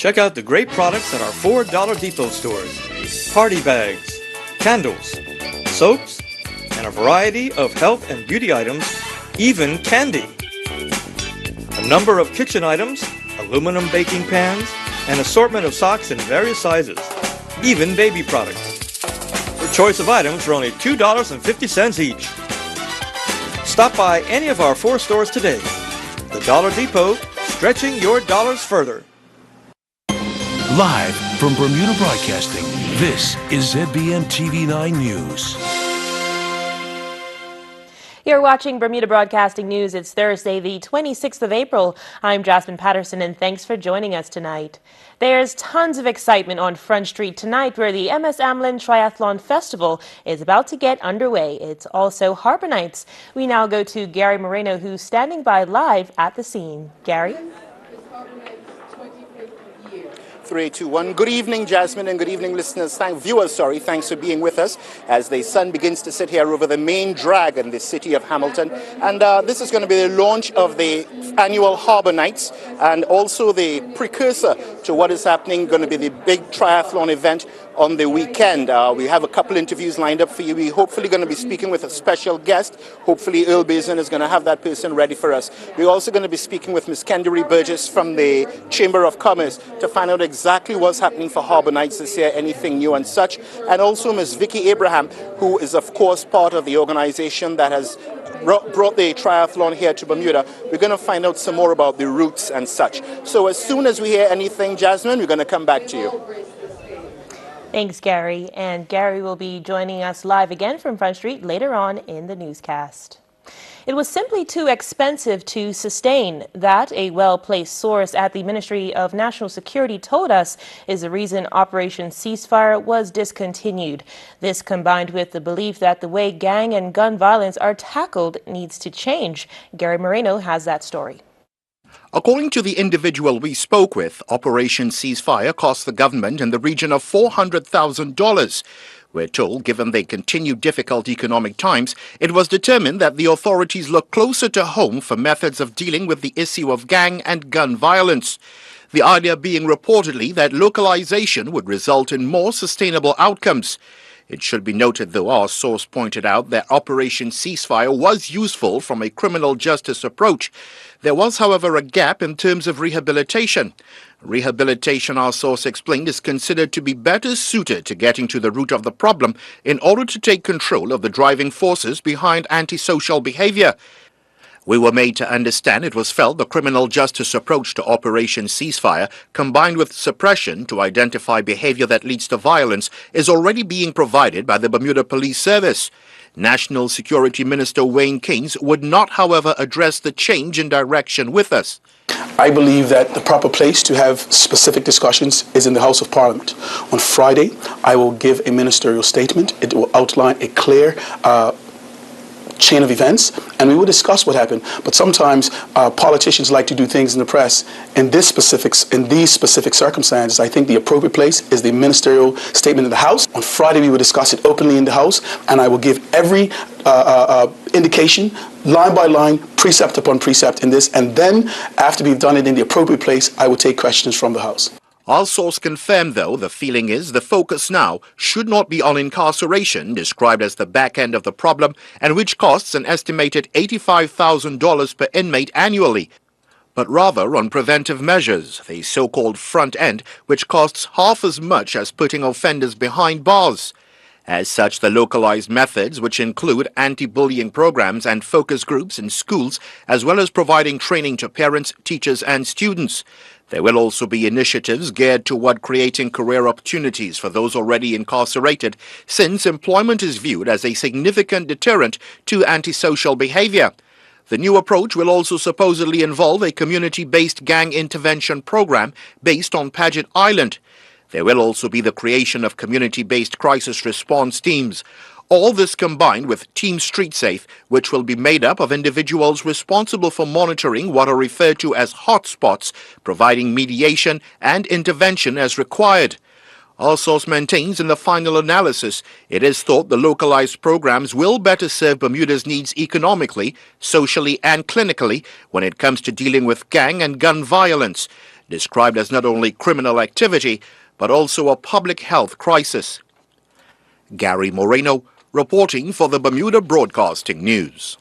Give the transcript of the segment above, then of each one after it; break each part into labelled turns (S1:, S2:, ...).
S1: Check out the great products at our $4 Depot stores. Party bags, candles, soaps, and a variety of health and beauty items, even candy. A number of kitchen items, aluminum baking pans, an assortment of socks in various sizes, even baby products. Your choice of items for only $2.50 each. Stop by any of our 4 stores today. The Dollar Depot, stretching your dollars further.
S2: Live from Bermuda Broadcasting, this is ZBM TV9 News.
S3: You're watching Bermuda Broadcasting News. It's Thursday, the 26th of April. I'm Jasmine Patterson, and thanks for joining us tonight. There's tons of excitement on Front Street tonight, where the MS Amlin Triathlon Festival is about to get underway. It's also Harbor Nights. We now go to Gary Moreno, who's standing by live at the scene. Gary?
S4: 3, 2, 1. Good evening, Jasmine, and good evening, listeners. Viewers, thanks for being with us as the sun begins to set here over the main drag in the city of Hamilton. And this is going to be the launch of the annual Harbor Nights and also the precursor to what is happening, going to be the big triathlon event on the weekend. We have a couple interviews lined up for you. We're hopefully going to be speaking with a special guest. Hopefully Earl Basin is going to have that person ready for us. We're also going to be speaking with Ms. Kendary Burgess from the Chamber of Commerce to find out exactly what's happening for Harbor Nights this year, anything new and such. And also Ms. Vicky Abraham, who is of course part of the organization that has brought the triathlon here to Bermuda. We're going to find out some more about the routes and such. So as soon as we hear anything, Jasmine, we're going to come back to you.
S3: Thanks, Gary. And Gary will be joining us live again from Front Street later on in the newscast. It was simply too expensive to sustain. That, a well-placed source at the Ministry of National Security told us, is the reason Operation Ceasefire was discontinued. This, combined with the belief that the way gang and gun violence are tackled, needs to change. Gary Moreno has that story.
S4: According to the individual we spoke with, Operation Ceasefire cost the government in the region of $400,000. We're told, given the continued difficult economic times, it was determined that the authorities look closer to home for methods of dealing with the issue of gang and gun violence. The idea being reportedly that localization would result in more sustainable outcomes. It should be noted, though, our source pointed out that Operation Ceasefire was useful from a criminal justice approach. There was, however, a gap in terms of rehabilitation. Rehabilitation, our source explained, is considered to be better suited to getting to the root of the problem in order to take control of the driving forces behind antisocial behavior. We were made to understand it was felt the criminal justice approach to Operation Ceasefire, combined with suppression to identify behavior that leads to violence, is already being provided by the Bermuda Police Service. National Security Minister Wayne Keynes would not, however, address the change in direction with us.
S5: I believe that the proper place to have specific discussions is in the House of Parliament. On Friday, I will give a ministerial statement. It will outline a clear chain of events, and we will discuss what happened. But sometimes politicians like to do things in the press. In these specific circumstances, I think the appropriate place is the ministerial statement in the House. On Friday, we will discuss it openly in the House, and I will give every indication, line by line, precept upon precept in this, and then after we've done it in the appropriate place, I will take questions from the House.
S4: Our source confirmed, though, the feeling is the focus now should not be on incarceration, described as the back end of the problem, and which costs an estimated $85,000 per inmate annually, but rather on preventive measures, the so-called front end, which costs half as much as putting offenders behind bars. As such, the localized methods, which include anti-bullying programs and focus groups in schools, as well as providing training to parents, teachers and students. There will also be initiatives geared toward creating career opportunities for those already incarcerated, since employment is viewed as a significant deterrent to antisocial behavior. The new approach will also supposedly involve a community-based gang intervention program based on Paget Island. There will also be the creation of community-based crisis response teams. All this combined with Team Street Safe, which will be made up of individuals responsible for monitoring what are referred to as hotspots, providing mediation and intervention as required. Our source maintains in the final analysis, it is thought the localized programs will better serve Bermuda's needs economically, socially and clinically when it comes to dealing with gang and gun violence. described as not only criminal activity, but also a public health crisis. Gary Moreno, reporting for the Bermuda Broadcasting News.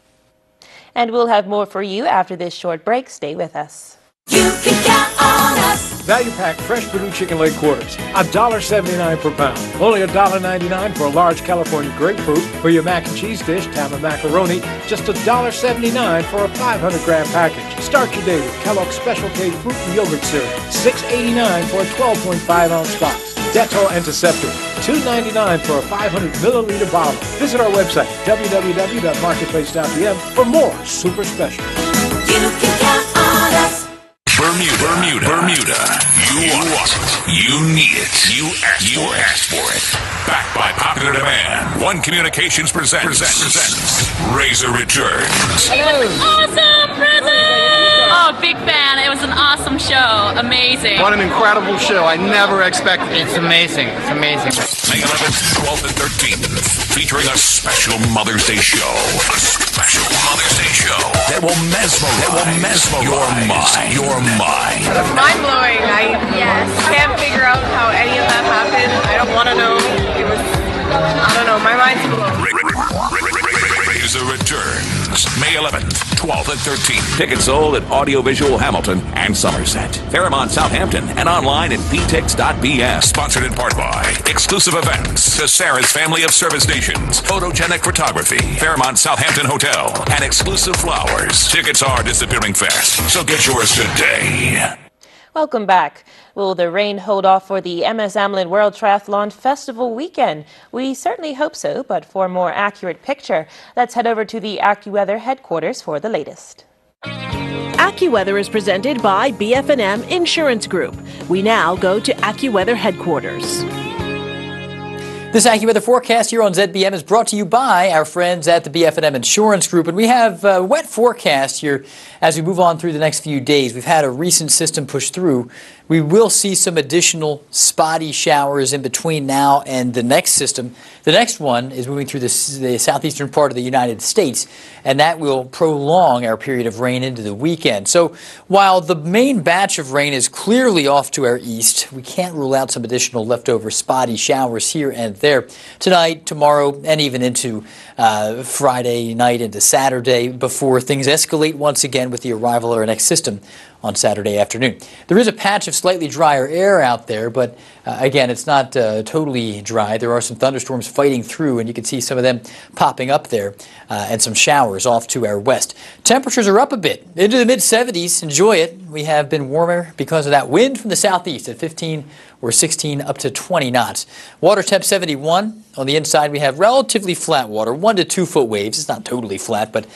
S3: And we'll have more for you after this short break. Stay with us.
S6: You can count on us.
S7: Value pack fresh Purdue chicken leg quarters, $1.79 per pound. Only $1.99 for a large California grapefruit. For your mac and cheese dish, Tama macaroni, just $1.79 for a 500-gram package. Start your day with Kellogg's Special K fruit and yogurt cereal, $6.89 for a 12.5-ounce box. Dettol antiseptic, $2.99 for a 500-milliliter bottle. Visit our website, www.marketplace.pm, for more super specials.
S6: You can count on us.
S2: Bermuda. You want it. You need it. You asked for it. Backed by popular demand. One Communications presents Razor Returns.
S8: Awesome present! Oh, big fan. It was an awesome show. Amazing.
S9: What an incredible show. I never expected it. It's amazing. It's amazing.
S2: May 11th, 12th, and 13th. Featuring a special Mother's Day show. A special Mother's Day show that will mesmerize your mind.
S10: Mind-blowing. I can't figure out how any of that happened. I don't want to know. I don't know. My mind's blown.
S2: Razor Returns, May 11th, 12th, and 13th. Tickets sold at Audiovisual Hamilton and Somerset, Fairmont, Southampton, and online at ptix.bs. Sponsored in part by Exclusive Events, the Sarah's Family of Service Stations, Photogenic Photography, Fairmont Southampton Hotel, and Exclusive Flowers. Tickets are disappearing fast, so get yours today.
S3: Welcome back. Will the rain hold off for the MS Amlin World Triathlon Festival weekend? We certainly hope so, but for a more accurate picture, let's head over to the AccuWeather headquarters for the latest.
S11: AccuWeather is presented by BF&M Insurance Group. We now go to AccuWeather headquarters.
S12: This AccuWeather forecast here on ZBM is brought to you by our friends at the BF&M Insurance Group. And we have a wet forecast here as we move on through the next few days. We've had a recent system push through. We will see some additional spotty showers in between now and the next system. The next one is moving through the southeastern part of the United States, and that will prolong our period of rain into the weekend. So while the main batch of rain is clearly off to our east, we can't rule out some additional leftover spotty showers here and there tonight, tomorrow, and even into Friday night into Saturday before things escalate once again with the arrival of our next system on Saturday afternoon. There is a patch of slightly drier air out there, but again, it's not totally dry. There are some thunderstorms fighting through, and you can see some of them popping up there, and some showers off to our west. Temperatures are up a bit, into the mid-70s. Enjoy it. We have been warmer because of that wind from the southeast at 15 or 16 up to 20 knots. Water temp 71. On the inside, we have relatively flat water, 1 to 2 foot waves. It's not totally flat, but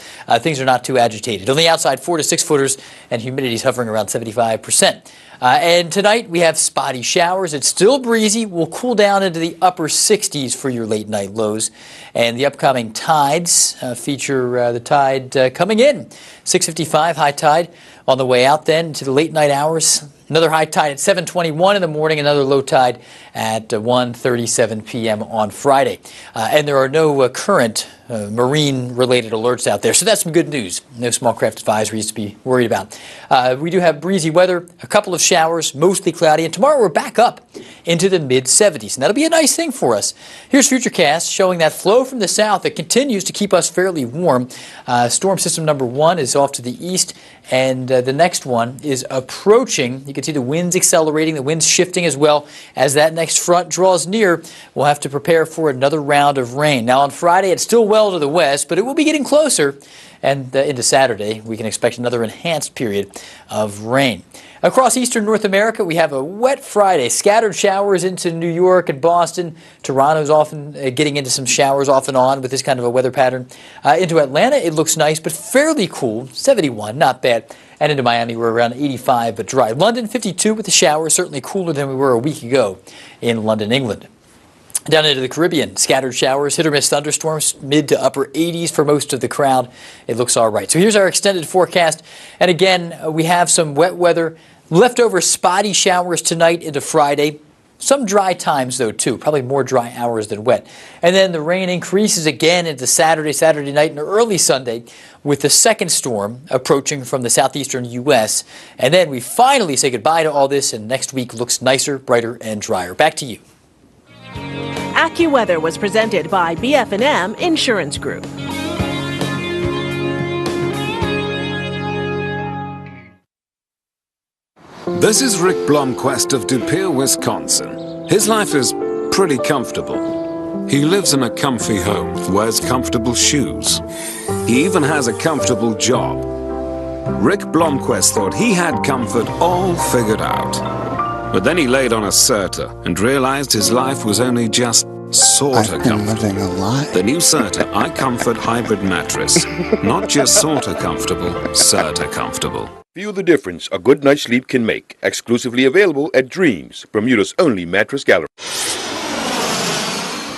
S12: things are not too agitated. On the outside, 4 to 6 footers, and humidity is hovering around 75%. And tonight, we have spotty showers. It's still breezy. We'll cool down into the upper 60s for your late night lows. And the upcoming tides feature the tide coming in. 6:55 high tide on the way out then to the late night hours. Another high tide at 7:21 in the morning, another low tide at 1:37 p.m. on Friday. And there are no current marine-related alerts out there, so that's some good news. No small craft advisories to be worried about. We do have breezy weather, a couple of showers, mostly cloudy, and tomorrow we're back up into the mid-70s, and that'll be a nice thing for us. Here's Futurecast showing that flow from the south that continues to keep us fairly warm. Storm system number 1 is off to the east, and the next one is approaching. You can see the winds accelerating, the winds shifting as well. As that next front draws near, we'll have to prepare for another round of rain. Now on Friday, it's still well to the west, but it will be getting closer. And into Saturday, we can expect another enhanced period of rain. Across eastern North America, we have a wet Friday. Scattered showers into New York and Boston. Toronto's often getting into some showers off and on with this kind of a weather pattern. Into Atlanta, it looks nice, but fairly cool. 71, not bad. And into Miami, we're around 85, but dry. London, 52 with the showers, certainly cooler than we were a week ago in London, England. Down into the Caribbean, scattered showers, hit or miss thunderstorms, mid to upper 80s for most of the crowd. It looks all right. So here's our extended forecast. And again, we have some wet weather, leftover spotty showers tonight into Friday. Some dry times, though, too. Probably more dry hours than wet. And then the rain increases again into Saturday night, and early Sunday with the second storm approaching from the southeastern U.S. And then we finally say goodbye to all this, and next week looks nicer, brighter, and drier. Back to you.
S11: AccuWeather was presented by BF&M Insurance Group.
S13: This is Rick Blomquist of De Pere, Wisconsin. His life is pretty comfortable. He lives in a comfy home, wears comfortable shoes. He even has a comfortable job. Rick Blomquist thought he had comfort all figured out. But then he laid on a Certa and realized his life was only just sorta comfortable. The new Certa iComfort Hybrid Mattress. Not just sorta comfortable, Certa comfortable.
S14: Feel the difference a good night's sleep can make. Exclusively available at Dreams, Bermuda's only mattress gallery.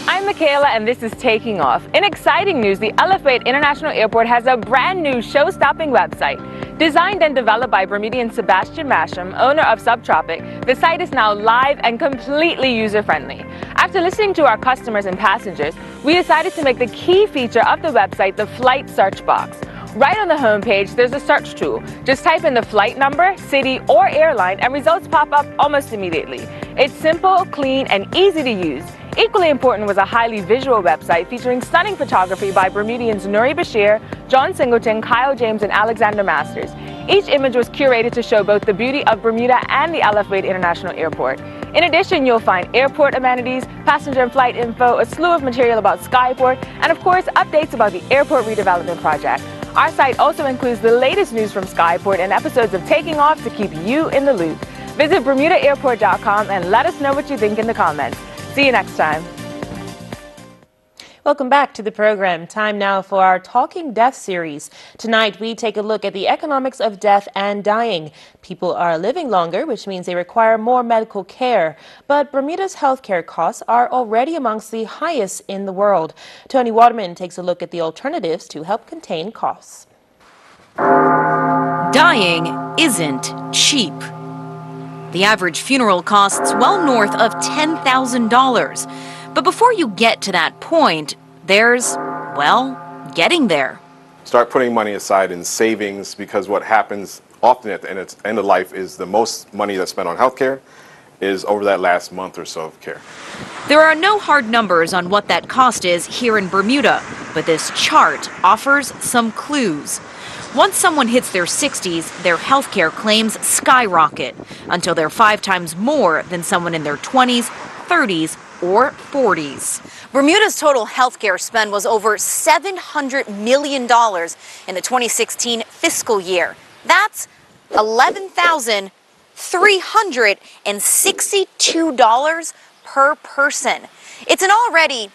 S10: I'm Michaela, and this is Taking Off. In exciting news, the LF8 International Airport has a brand new show-stopping website. Designed and developed by Bermudian Sebastian Masham, owner of Subtropic, the site is now live and completely user-friendly. After listening to our customers and passengers, we decided to make the key feature of the website the flight search box. Right on the homepage, there's a search tool. Just type in the flight number, city, or airline, and results pop up almost immediately. It's simple, clean, and easy to use. Equally important was a highly visual website featuring stunning photography by Bermudians Nuri Bashir, John Singleton, Kyle James, and Alexander Masters. Each image was curated to show both the beauty of Bermuda and the LF8 International Airport. In addition, you'll find airport amenities, passenger and flight info, a slew of material about Skyport, and of course, updates about the airport redevelopment project. Our site also includes the latest news from Skyport and episodes of Taking Off to keep you in the loop. Visit BermudaAirport.com and let us know what you think in the comments. See you next time.
S3: Welcome back to the program. Time now for our Talking Death series. Tonight, we take a look at the economics of death and dying. People are living longer, which means they require more medical care. But Bermuda's healthcare costs are already amongst the highest in the world. Tony Waterman takes a look at the alternatives to help contain costs.
S15: Dying isn't cheap. The average funeral costs well north of $10,000. But before you get to that point, there's, well, getting there.
S16: Start putting money aside in savings, because what happens often at the end of life is the most money that's spent on healthcare is over that last month or so of care.
S15: There are no hard numbers on what that cost is here in Bermuda, but this chart offers some clues. Once someone hits their 60s, their healthcare claims skyrocket until they're 5 times more than someone in their 20s, 30s, or 40s.
S17: Bermuda's total healthcare spend was over $700 million in the 2016 fiscal year. That's $11,362 per person. It's an already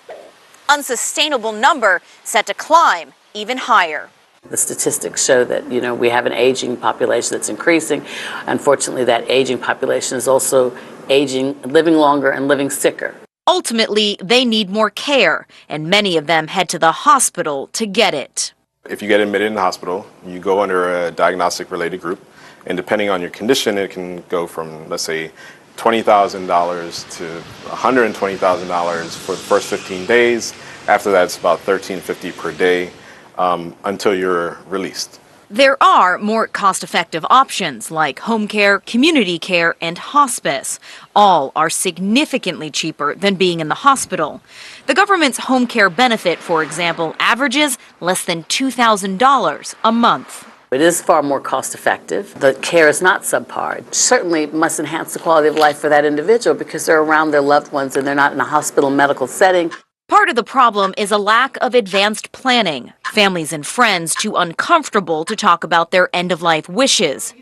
S17: unsustainable number set to climb even higher.
S18: The statistics show that, we have an aging population that's increasing. Unfortunately, that aging population is also aging, living longer and living sicker.
S15: Ultimately, they need more care, and many of them head to the hospital to get it.
S16: If you get admitted in the hospital, you go under a diagnostic-related group, and depending on your condition, it can go from, let's say, $20,000 to $120,000 for the first 15 days. After that, it's about $1,350 per day until you're released.
S15: There are more cost-effective options like home care, community care, and hospice. All are significantly cheaper than being in the hospital. The government's home care benefit, for example, averages less than $2,000 a month.
S18: It is far more cost-effective. The care is not subpar. It certainly must enhance the quality of life for that individual because they're around their loved ones and they're not in a hospital medical setting.
S15: Part of the problem is a lack of advanced planning. Families and friends too uncomfortable to talk about their end-of-life wishes.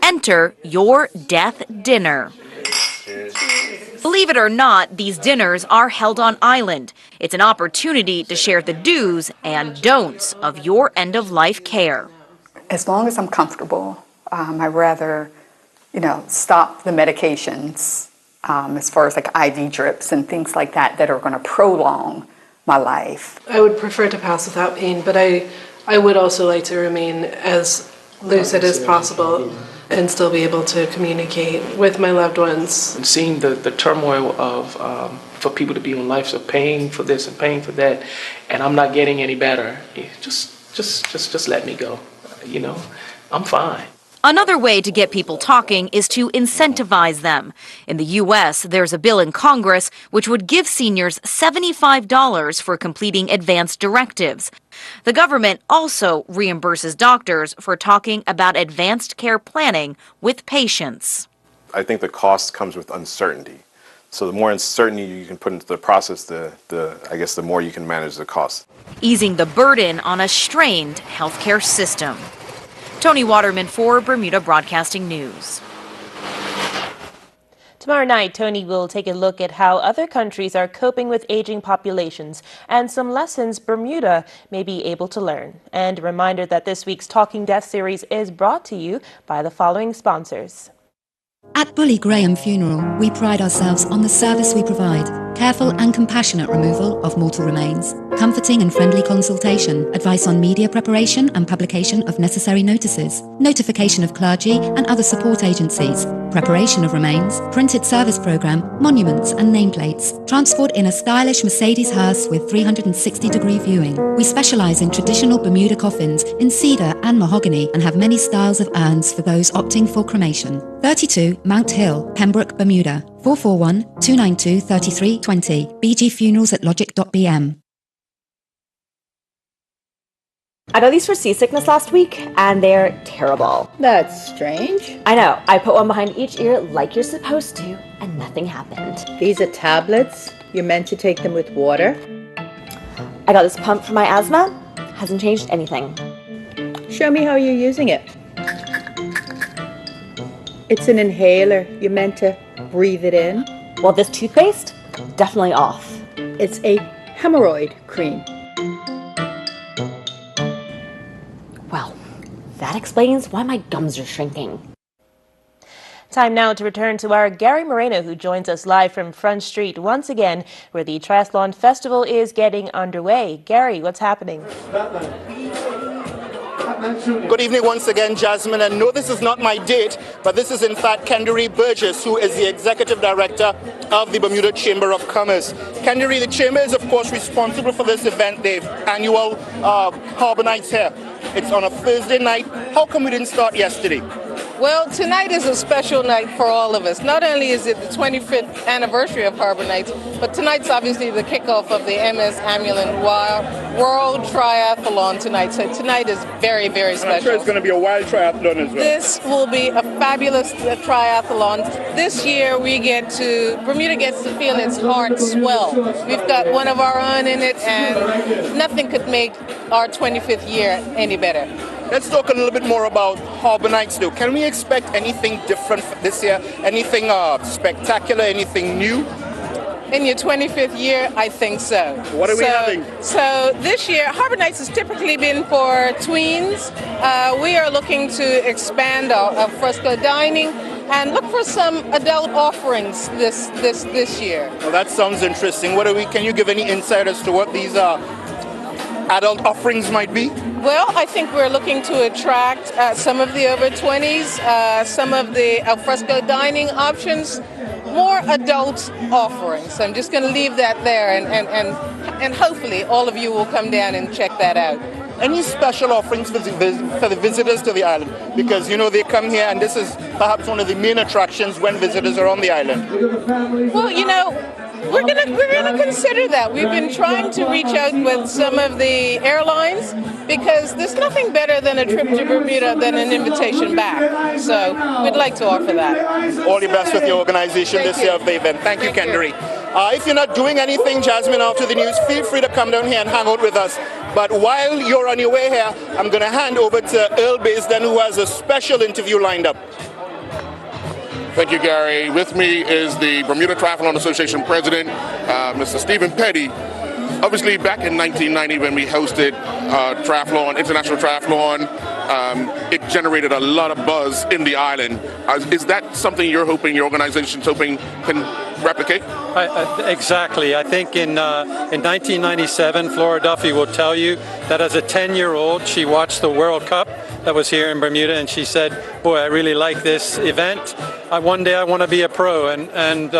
S15: Enter your death dinner. Believe it or not, these dinners are held on island. It's an opportunity to share the do's and don'ts of your end-of-life care.
S19: As long as I'm comfortable, I'd rather, stop the medications. As far as like IV drips and things like that are going to prolong my life.
S20: I would prefer to pass without pain, but I would also like to remain as lucid as possible. and still be able to communicate with my loved ones.
S21: And seeing the turmoil of for people to be on life of paying for this and paying for that, and I'm not getting any better. Just let me go. You know, I'm fine.
S15: Another way to get people talking is to incentivize them. In the U.S., there's a bill in Congress which would give seniors $75 for completing advanced directives. The government also reimburses doctors for talking about advanced care planning with patients.
S16: I think the cost comes with uncertainty. So the more uncertainty you can put into the process, I guess the more you can manage the cost.
S15: Easing the burden on a strained healthcare system. Tony Waterman for Bermuda Broadcasting News.
S3: Tomorrow night, Tony will take a look at how other countries are coping with aging populations and some lessons Bermuda may be able to learn. And a reminder that this week's Talking Death series is brought to you by the following sponsors.
S22: At Bully Graham Funeral, we pride ourselves on the service we provide. Careful and compassionate removal of mortal remains, comforting and friendly consultation, advice on media preparation and publication of necessary notices, notification of clergy and other support agencies, preparation of remains, printed service program, monuments and nameplates, transport in a stylish Mercedes hearse with 360-degree viewing. We specialise in traditional Bermuda coffins in cedar and mahogany and have many styles of urns for those opting for cremation. 32 Mount Hill, Pembroke, Bermuda, 441-292-3320, bgfunerals@logic.bm.
S23: I got these for seasickness last week, and they're terrible.
S24: That's strange.
S23: I know. I put one behind each ear like you're supposed to, and nothing happened.
S24: These are tablets. You're meant to take them with water.
S23: I got this pump for my asthma. Hasn't changed anything.
S24: Show me how you're using it. It's an inhaler. You're meant to breathe it in.
S23: Well, this toothpaste, definitely off.
S24: It's a hemorrhoid cream.
S23: Well, that explains why my gums are shrinking.
S3: Time now to return to our Gary Moreno, who joins us live from Front Street once again, where the Triathlon Festival is getting underway. Gary, what's happening?
S25: Good evening once again, Jasmine. And no, this is not my date, but this is in fact Kendary Burgess, who is the Executive Director of the Bermuda Chamber of Commerce. Kendary, the Chamber is of course responsible for this event, the annual Harbour Nights here. It's on a Thursday night. How come we didn't start yesterday?
S26: Well, tonight is a special night for all of us. Not only is it the 25th anniversary of Harbour Nights, but tonight's obviously the kickoff of the MS Amulet World Triathlon tonight. So tonight is very, very special.
S25: I'm sure it's going to be a wild triathlon as well.
S26: This will be a fabulous triathlon. This year Bermuda gets to feel its heart swell. We've got one of our own in it, and nothing could make our 25th year any better.
S25: Let's talk a little bit more about Harbour Nights though. Can we expect anything different this year? Anything spectacular, anything new?
S26: In your 25th year, I think so.
S25: What are we having?
S26: So this year, Harbour Nights has typically been for tweens. We are looking to expand our fresco dining and look for some adult offerings this year.
S25: Well, that sounds interesting. Can you give any insight as to what these adult offerings might be?
S26: Well, I think we're looking to attract some of the over 20s, some of the alfresco dining options, more adult offerings. I'm just going to leave that there, and hopefully all of you will come down and check that out.
S25: Any special offerings for the visitors to the island? Because, they come here and this is perhaps one of the main attractions when visitors are on the island.
S26: Well, we're gonna consider that. We've been trying to reach out with some of the airlines because there's nothing better than a trip to Bermuda than an invitation back. So we'd like to offer that.
S25: All the best with your organization this year of the event. Thank you, Kendary. If you're not doing anything, Jasmine, after the news, feel free to come down here and hang out with us. But while you're on your way here, I'm going to hand over to Earl Baisden, who has a special interview lined up.
S27: Thank you, Gary. With me is the Bermuda Triathlon Association President, Mr. Stephen Petty. Obviously, back in 1990 when we hosted International Triathlon, it generated a lot of buzz in the island. Is that something you're hoping, your organization's hoping, can replicate?
S1: Exactly. I think in 1997, Flora Duffy will tell you that as a 10-year-old, she watched the World Cup that was here in Bermuda, and she said, boy, I really like this event. One day I want to be a pro, and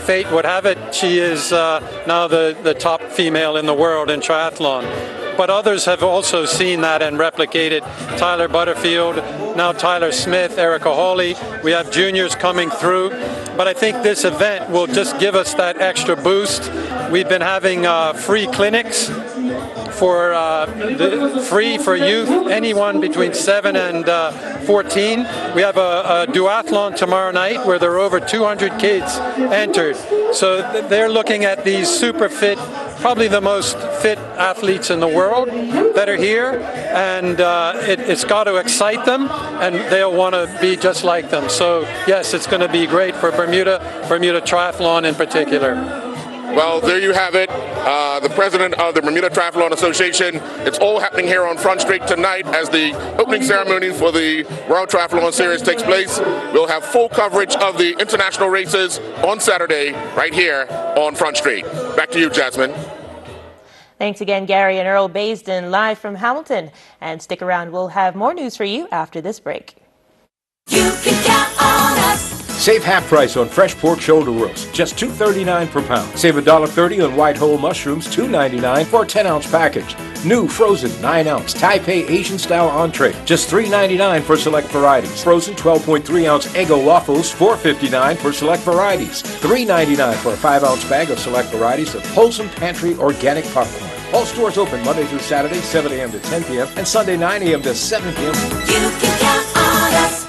S1: fate would have it, she is now the top female in the world in triathlon. But others have also seen that and replicated. Tyler Butterfield, now Tyler Smith, Erica Hawley. We have juniors coming through. But I think this event will just give us that extra boost. We've been having free clinics for free for youth, anyone between 7 and 14. We have a duathlon tomorrow night where there are over 200 kids entered. So they're looking at these super fit, probably the most fit athletes in the world that are here, and it's got to excite them, and they'll want to be just like them. So yes, it's going to be great for Bermuda Triathlon in particular.
S27: Well, there you have it. The president of the Bermuda Triathlon Association. It's all happening here on Front Street tonight as the opening ceremony for the World Triathlon Series takes place. We'll have full coverage of the international races on Saturday right here on Front Street. Back to you, Jasmine.
S3: Thanks again, Gary and Earl Baisden, live from Hamilton. And stick around, we'll have more news for you after this break.
S4: You can count on us.
S5: Save half price on fresh pork shoulder roast, just $2.39 per pound. Save $1.30 on white whole mushrooms, $2.99 for a 10-ounce package. New frozen 9-ounce Taipei Asian-style entree, just $3.99 for select varieties. Frozen 12.3-ounce Eggo waffles, $4.59 for select varieties. $3.99 for a 5-ounce bag of select varieties of wholesome pantry organic popcorn. All stores open Monday through Saturday, 7 a.m. to 10 p.m. and Sunday, 9 a.m. to 7 p.m.
S4: You can count on us.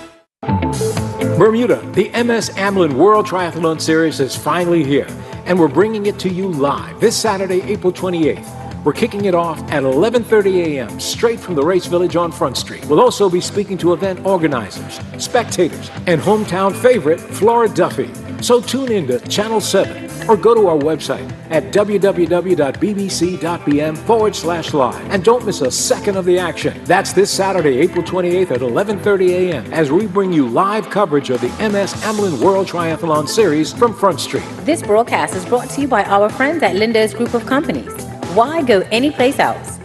S5: Bermuda, the MS Amlin World Triathlon Series is finally here, and we're bringing it to you live this Saturday, April 28th. We're kicking it off at 11:30 a.m. straight from the Race Village on Front Street. We'll also be speaking to event organizers, spectators, and hometown favorite Flora Duffy. So tune in to Channel 7 or go to our website at www.bbc.bm/live and don't miss a second of the action. That's this Saturday, April 28th at 11:30 a.m. as we bring you live coverage of the MS Amlin World Triathlon Series from Front Street.
S6: This broadcast is brought to you by our friends at Linda's Group of Companies. Why go anyplace else?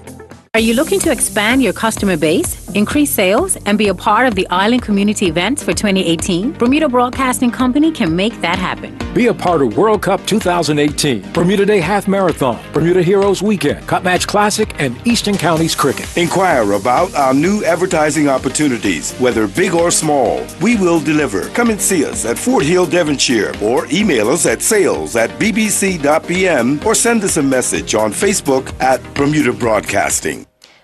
S6: Are you looking to expand your customer base, increase sales, and be a part of the Island Community Events for 2018? Bermuda Broadcasting Company can make that happen.
S5: Be a part of World Cup 2018, Bermuda Day Half Marathon, Bermuda Heroes Weekend, Cup Match Classic, and Eastern Counties Cricket.
S7: Inquire about our new advertising opportunities, whether big or small. We will deliver. Come and see us at Fort Hill, Devonshire, or email us at sales@bbc.bm or send us a message on Facebook at Bermuda Broadcasting.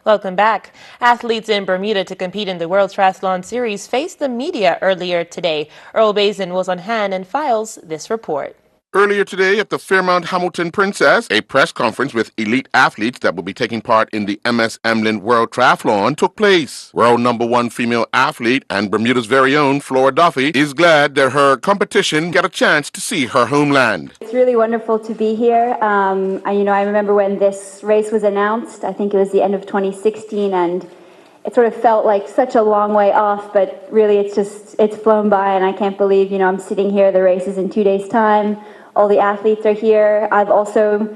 S3: Welcome back. Athletes in Bermuda to compete in the World Triathlon Series faced the media earlier today. Earl Baisden was on hand and files this report.
S27: Earlier today at the Fairmount Hamilton Princess, a press conference with elite athletes that will be taking part in the MS Amlin World Triathlon took place. World #1 female athlete and Bermuda's very own Flora Duffy is glad that her competition got a chance to see her homeland.
S8: It's really wonderful to be here. I remember when this race was announced, I think it was the end of 2016, and it sort of felt like such a long way off, but really it's flown by, and I can't believe, I'm sitting here, the race is in 2 days' time. All the athletes are here. I've also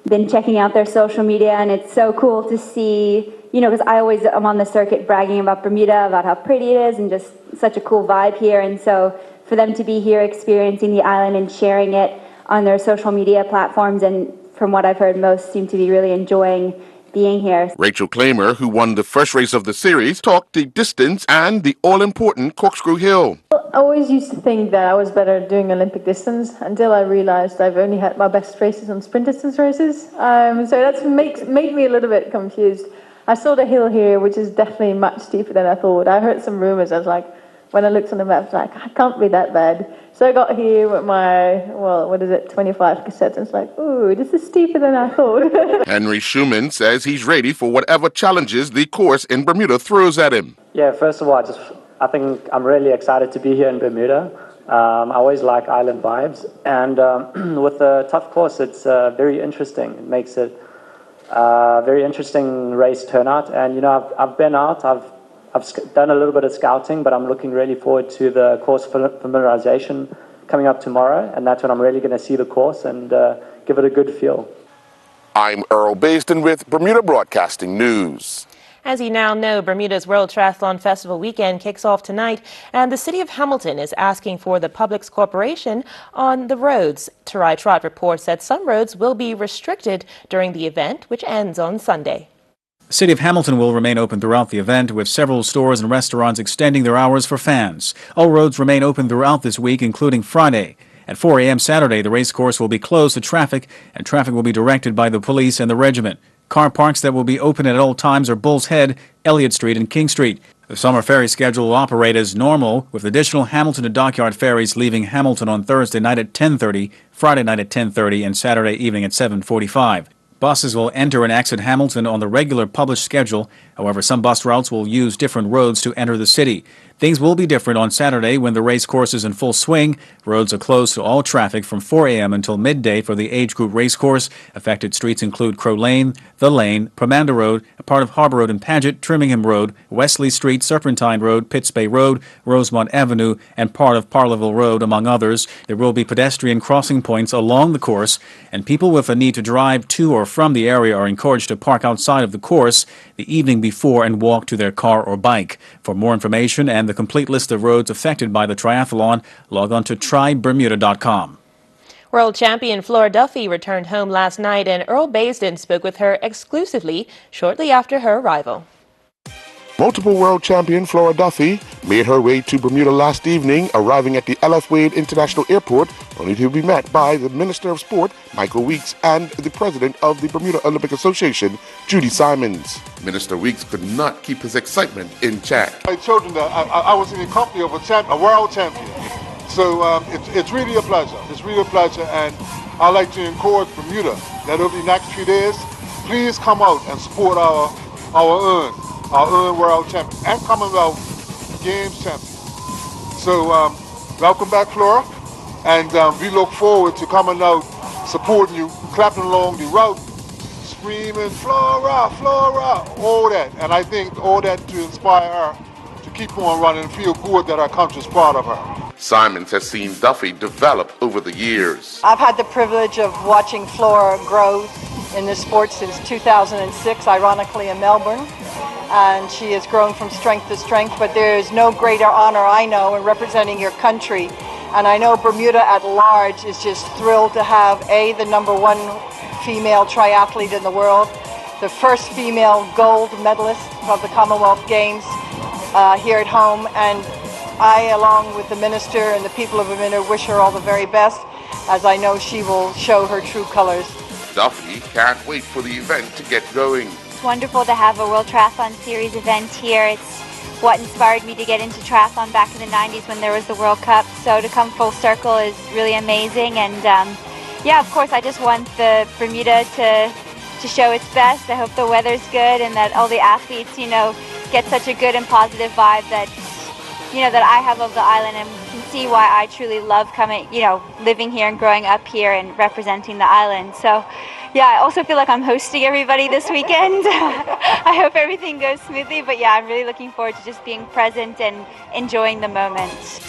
S8: been checking out their social media, and it's so cool to see, because I always am on the circuit bragging about Bermuda, about how pretty it is, and just such a cool vibe here. And so for them to be here experiencing the island and sharing it on their social media platforms, and from what I've heard, most seem to be really enjoying being here.
S27: Rachel Claimer, who won the first race of the series, talked the distance and the all-important Corkscrew Hill.
S9: I always used to think that I was better at doing Olympic distance until I realized I've only had my best races on sprint distance races. So that's made me a little bit confused. I saw the hill here, which is definitely much steeper than I thought. I heard some rumors. I was like, when I looked on the map, I was like, I can't be that bad. So I got here with my, 25 cassettes, and it's like, ooh, this is steeper than I thought.
S27: Henry Schumann says he's ready for whatever challenges the course in Bermuda throws at him.
S28: Yeah, first of all, I think I'm really excited to be here in Bermuda. I always like island vibes, and with the tough course, it's very interesting. It makes it a very interesting race turnout, and I've been out, I've done a little bit of scouting, but I'm looking really forward to the course familiarization coming up tomorrow, and that's when I'm really going to see the course and give it a good feel.
S27: I'm Earl Basden with Bermuda Broadcasting News.
S3: As you now know, Bermuda's World Triathlon Festival weekend kicks off tonight, and the city of Hamilton is asking for the public's cooperation on the roads. Triathlon reports that some roads will be restricted during the event, which ends on Sunday.
S2: The City of Hamilton will remain open throughout the event, with several stores and restaurants extending their hours for fans. All roads remain open throughout this week, including Friday. At 4 a.m. Saturday, the race course will be closed to traffic, and traffic will be directed by the police and the regiment. Car parks that will be open at all times are Bull's Head, Elliott Street, and King Street. The summer ferry schedule will operate as normal, with additional Hamilton to Dockyard ferries leaving Hamilton on Thursday night at 10:30, Friday night at 10:30, and Saturday evening at 7:45. Buses will enter and exit Hamilton on the regular published schedule. However, some bus routes will use different roads to enter the city. Things will be different on Saturday when the race course is in full swing. Roads are closed to all traffic from 4 a.m. until midday for the age group race course. Affected streets include Crow Lane, The Lane, Pomanda Road, a part of Harbor Road and Paget, Trimingham Road, Wesley Street, Serpentine Road, Pitts Bay Road, Rosemont Avenue, and part of Parleville Road, among others. There will be pedestrian crossing points along the course, and people with a need to drive to or from the area are encouraged to park outside of the course the evening before and walk to their car or bike. For more information and the complete list of roads affected by the triathlon, log on to trybermuda.com.
S3: World champion Flora Duffy returned home last night, and Earl Basden spoke with her exclusively shortly after her arrival.
S27: Multiple world champion Flora Duffy made her way to Bermuda last evening, arriving at the L.F. Wade International Airport, only to be met by the Minister of Sport, Michael Weeks, and the President of the Bermuda Olympic Association, Judy Simons. Minister Weeks could not keep his excitement in check.
S10: I told him that I was in the company of a world champion. So it's really a pleasure. It's really a pleasure, and I'd like to encourage Bermuda that over the next few days, please come out and support our world champion and Commonwealth Games champion. So welcome back, Flora, and we look forward to coming out, supporting you, clapping along the route, screaming Flora, Flora, all that. And I think all that to inspire her to keep on running and feel good that our country's proud of her.
S27: Simons has seen Duffy develop over the years.
S11: I've had the privilege of watching Flora grow in this sport since 2006, ironically in Melbourne. And she has grown from strength to strength, but there is no greater honor, I know, in representing your country. And I know Bermuda at large is just thrilled to have, the #1 female triathlete in the world, the first female gold medalist of the Commonwealth Games here at home. And I, along with the Minister and the people of Bermuda, wish her all the very best, as I know she will show her true colors.
S27: Duffy can't wait for the event to get going.
S12: It's wonderful to have a World Triathlon Series event here. It's what inspired me to get into triathlon back in the 90s when there was the World Cup. So to come full circle is really amazing. And yeah, of course, I just want the Bermuda to show its best. I hope the weather's good and that all the athletes, get such a good and positive vibe that, that I have of the island, and can see why I truly love coming, living here and growing up here and representing the island. So yeah, I also feel like I'm hosting everybody this weekend. I hope everything goes smoothly, but yeah, I'm really looking forward to just being present and enjoying the moment.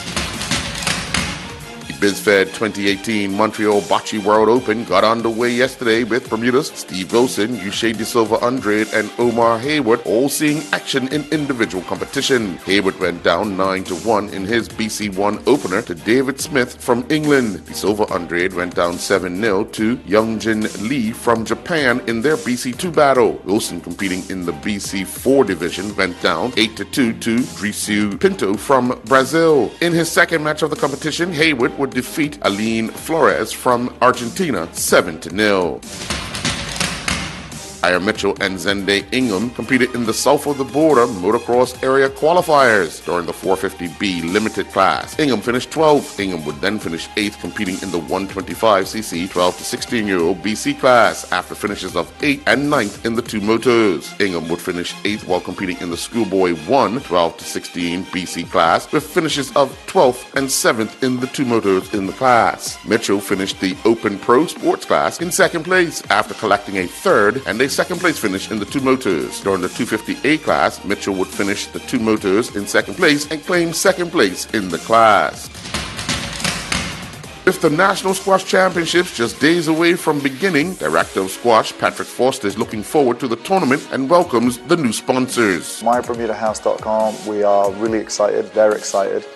S27: The BizFed 2018 Montreal Bocce World Open got underway yesterday with Bermuda's Steve Wilson, Uche De Silva Andrade, and Omar Hayward all seeing action in individual competition. Hayward went down 9-1 in his BC1 opener to David Smith from England. De Silva Andrade went down 7-0 to Youngjin Lee from Japan in their BC2 battle. Wilson, competing in the BC4 division, went down 8-2 to Drisu Pinto from Brazil. In his second match of the competition, Hayward would defeat Aline Flores from Argentina 7-0. Aya Mitchell and Zende Ingham competed in the South of the Border motocross area qualifiers during the 450B limited class. Ingham finished 12th. Ingham would then finish 8th, competing in the 125cc 12 to 16-year-old BC class after finishes of 8th and 9th in the two motors. Ingham would finish 8th while competing in the Schoolboy 1 12 to 16 BC class with finishes of 12th and 7th in the two motors in the class. Mitchell finished the Open Pro Sports class in second place after collecting a third and a second place finish in the two motors. During the 250A class, Mitchell would finish the two motors in second place and claim second place in the class. With the National Squash Championships just days away from beginning, Director of Squash Patrick Foster is looking forward to the tournament and welcomes the new sponsors.
S13: MyBermudaHouse.com, we are really excited, they're excited.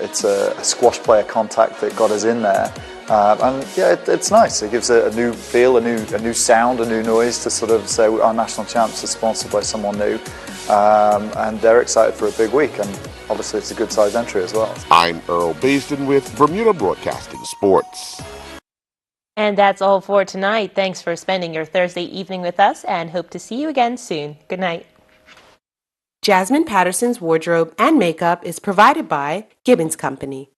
S13: It's a squash player contact that got us in there. And yeah, it's nice. It gives a new feel, a new sound, a new noise to sort of say our national champs are sponsored by someone new. And they're excited for a big week, and obviously it's a good size entry as well.
S27: I'm Earl Basden with Bermuda Broadcasting Sports.
S3: And that's all for tonight. Thanks for spending your Thursday evening with us, and hope to see you again soon. Good night.
S14: Jasmine Patterson's wardrobe and makeup is provided by Gibbons Company.